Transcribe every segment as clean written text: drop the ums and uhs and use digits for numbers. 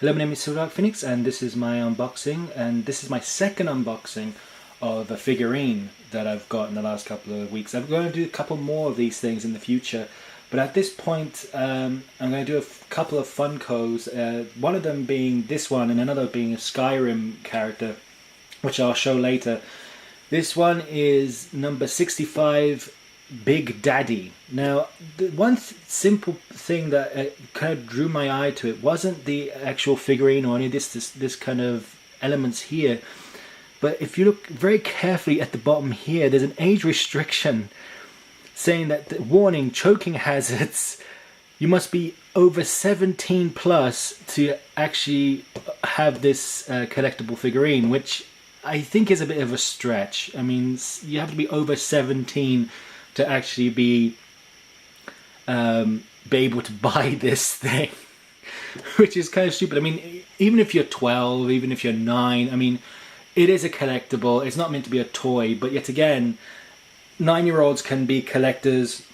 Hello, my name is Silver Phoenix, and this is my unboxing, and this is my second unboxing of a figurine that I've got in the last couple of weeks. I'm going to do a couple more of these things in the future, but at this point I'm going to do a couple of Funkos, one of them being this one and another being a Skyrim character, which I'll show later. This one is number 65, Big Daddy. Now, the one simple thing that kind of drew my eye to it wasn't the actual figurine or any of this kind of elements here, but if you look very carefully at the bottom here, there's an age restriction saying that, warning, choking hazards. You must be over 17 plus to actually have this collectible figurine, which I think is a bit of a stretch. I mean, you have to be over 17 to actually be able to buy this thing, which is kind of stupid. I mean, even if you're 12, even if you're 9, I mean, it is a collectible. It's not meant to be a toy, but yet again, 9-year-olds can be collectors,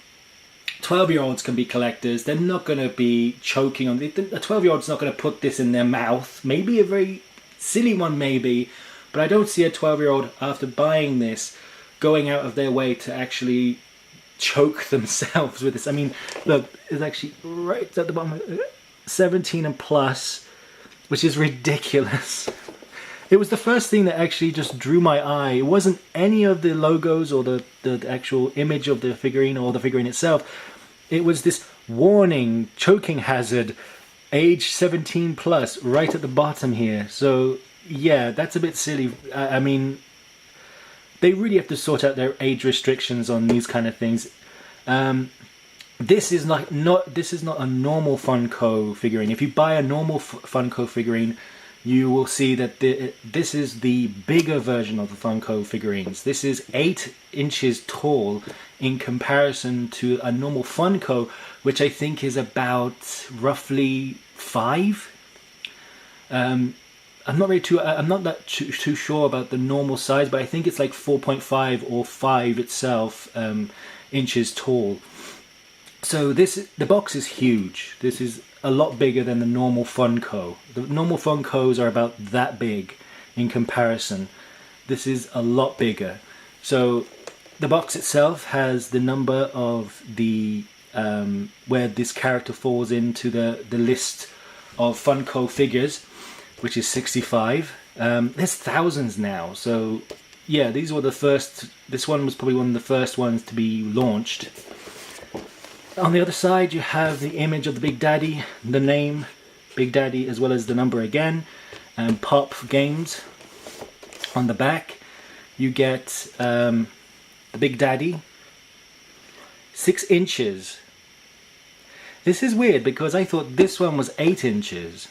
12-year-olds can be collectors. They're not going to be choking on it. A 12-year-old's not going to put this in their mouth. Maybe a very silly one, maybe, but I don't see a 12-year-old after buying this going out of their way to actually choke themselves with this. I mean, look, it's actually right at the bottom, 17 and plus, which is ridiculous. It was the first thing that actually just drew my eye. It wasn't any of the logos or the actual image of the figurine or the figurine itself. It was this warning, choking hazard, age 17 plus, right at the bottom here. So yeah, that's a bit silly. I mean, they really have to sort out their age restrictions on these kind of things. This is not a normal Funko figurine. If you buy a normal Funko figurine, you will see that this is the bigger version of the Funko figurines. This is 8 inches tall in comparison to a normal Funko, which I think is about roughly 5. I'm not that too sure about the normal size, but I think it's like 4.5 or 5 itself inches tall. So the box is huge. This is a lot bigger than the normal Funko. The normal Funkos are about that big in comparison. This is a lot bigger. So the box itself has the number of the where this character falls into the list of Funko figures, which is 65. There's thousands now, so yeah, these were the first. This one was probably one of the first ones to be launched. On the other side, you have the image of the Big Daddy, the name Big Daddy, as well as the number again, and Pop Games. On the back, you get the Big Daddy, 6 inches. This is weird because I thought this one was 8 inches.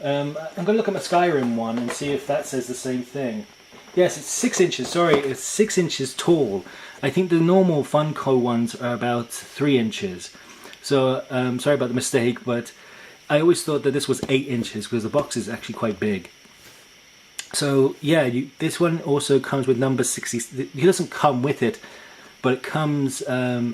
I'm going to look at my Skyrim one and see if that says the same thing. Yes, it's 6 inches, sorry, it's 6 inches tall. I think the normal Funko ones are about 3 inches. So, sorry about the mistake, but I always thought that this was 8 inches because the box is actually quite big. So, yeah, this one also comes with number 60. It doesn't come with it, but it comes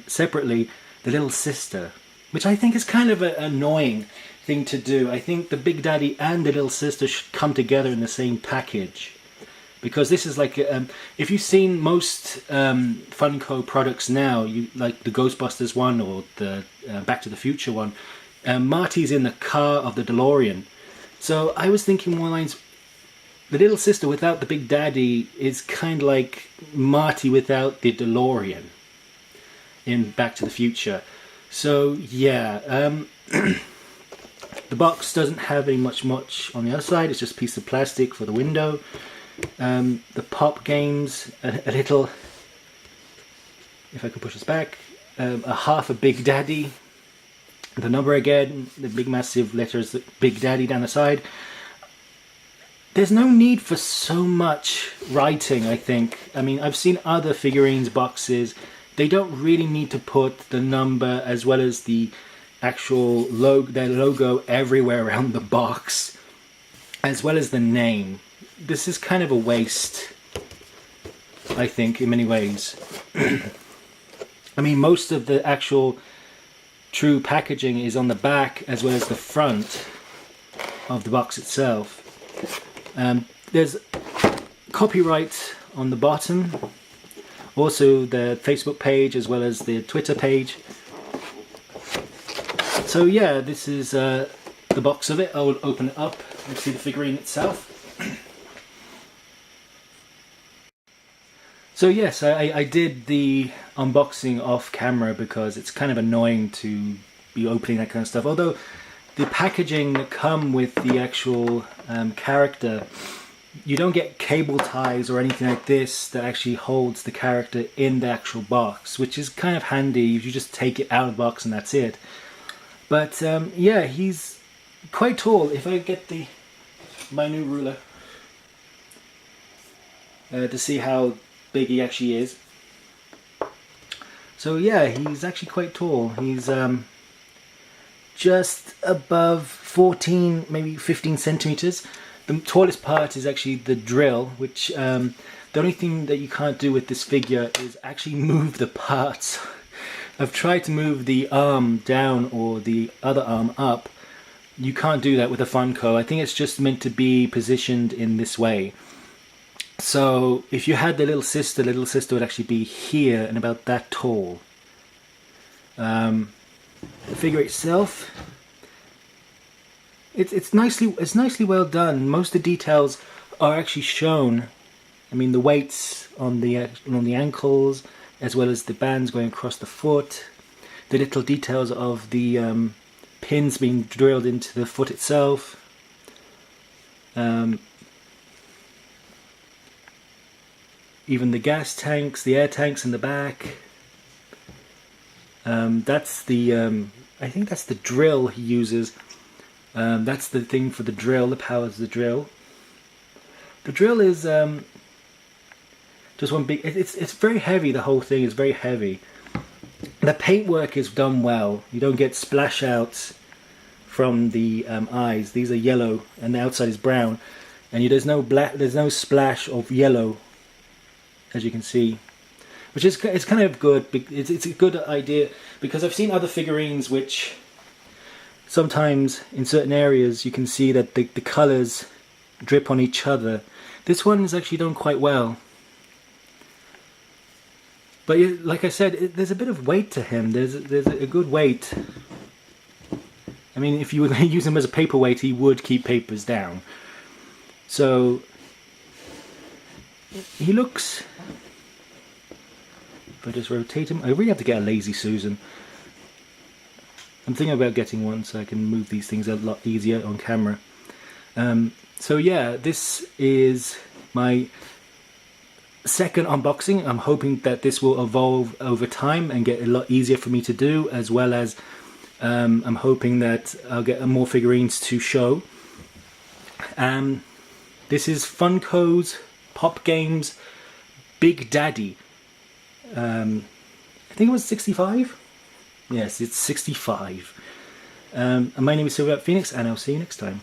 separately, the little sister, which I think is kind of an annoying thing to do. I think the Big Daddy and the little sister should come together in the same package, because this is like if you've seen most Funko products now, like the Ghostbusters one or the Back to the Future one, Marty's in the car of the DeLorean. So I was thinking more lines, the little sister without the Big Daddy is kind of like Marty without the DeLorean in Back to the Future. So yeah, the box doesn't have any much on the other side. It's just a piece of plastic for the window. The Pop Games, a little, if I can push this back, a half a Big Daddy. The number again, the big massive letters, Big Daddy down the side. There's no need for so much writing, I think. I mean, I've seen other figurines boxes. They don't really need to put the number as well as the actual their logo everywhere around the box, as well as the name. This is kind of a waste, I think, in many ways. I mean, most of the actual true packaging is on the back as well as the front. of the box itself. There's copyright on the bottom, also the Facebook page as well as the Twitter page. So yeah, this is the box of it. I will open it up and see the figurine itself. So yes, I did the unboxing off camera because it's kind of annoying to be opening that kind of stuff. Although the packaging that come with the actual character, you don't get cable ties or anything like this that actually holds the character in the actual box, which is kind of handy. You just take it out of the box and that's it. But yeah, he's quite tall. If I get my new ruler to see how big he actually is. So yeah, he's actually quite tall. He's just above 14, maybe 15 centimeters. The tallest part is actually the drill, which the only thing that you can't do with this figure is actually move the parts. I've tried to move the arm down or the other arm up. You can't do that with a Funko. I think it's just meant to be positioned in this way. So if you had the little sister would actually be here and about that tall. The figure itself, it's nicely well done. Most of the details are actually shown. I mean, the weights on the ankles, as well as the bands going across the foot. The little details of the pins being drilled into the foot itself. Even the gas tanks, the air tanks in the back. That's the, I think that's the drill he uses. That's the thing for the drill, the power of the drill. The drill is just one big, it's very heavy, the whole thing is very heavy. The paintwork is done well. You don't get splash outs from the eyes. These are yellow and the outside is brown. And there's no splash of yellow, as you can see, which is, it's kind of good. It's a good idea, because I've seen other figurines which sometimes in certain areas you can see that the colors drip on each other. This one is actually done quite well. But like I said, there's a bit of weight to him. There's a good weight. I mean, if you were going to use him as a paperweight, he would keep papers down. So he looks, if I just rotate him, I really have to get a Lazy Susan. I'm thinking about getting one so I can move these things a lot easier on camera. So yeah, this is my second unboxing. I'm hoping that this will evolve over time and get a lot easier for me to do, as well as I'm hoping that I'll get more figurines to show. This is Funko's Pop Games Big Daddy. I think it was 65? Yes, it's 65. And my name is Silver Phoenix, and I'll see you next time.